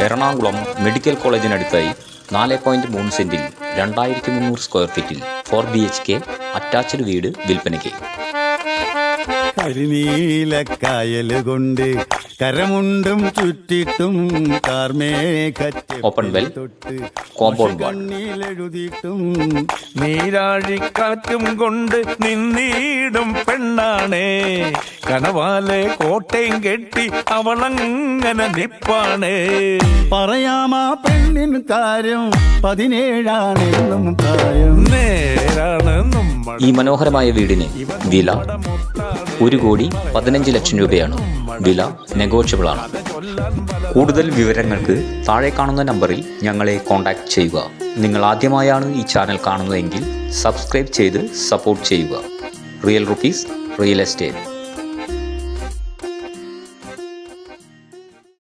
Ernakulam medical കോളേജിനടുത്തായി 4.3 സെന്റിൽ 2300 square ഫീറ്റിൽ 4 BHK attached വീട് വിൽപ്പനയ്ക്ക്. കരിനീലക്കായല് കൊണ്ട് കരമുണ്ടും ചുറ്റിട്ടും ഓപ്പൺ വെൽ, കോമ്പൗണ്ട് വാൾ, കണ്ണീലെഴുതിയിട്ടും നീരാഴിക്കാറ്റും കൊണ്ട് നിന്നീടും പെണ്ണാണേ, കനവാലെ കോട്ടയും കെട്ടി അവളങ്ങനെ നിപ്പാണേ. പറയാമാ പെണ്ണിൻ കാര്യം 17ആണെന്നും പ്രായം. നേരാണ് ഈ മനോഹരമായ വീടിന് വില 1,15,00,000 രൂപയാണ്. വില നെഗോഷ്യബിൾ ആണ്. കൂടുതൽ വിവരങ്ങൾക്ക് താഴെ കാണുന്ന നമ്പറിൽ ഞങ്ങളെ കോൺടാക്ട് ചെയ്യുക. നിങ്ങൾ ആദ്യമായാണ് ഈ ചാനൽ കാണുന്നതെങ്കിൽ സബ്സ്ക്രൈബ് ചെയ്ത് സപ്പോർട്ട് ചെയ്യുക. Real rupees real estate.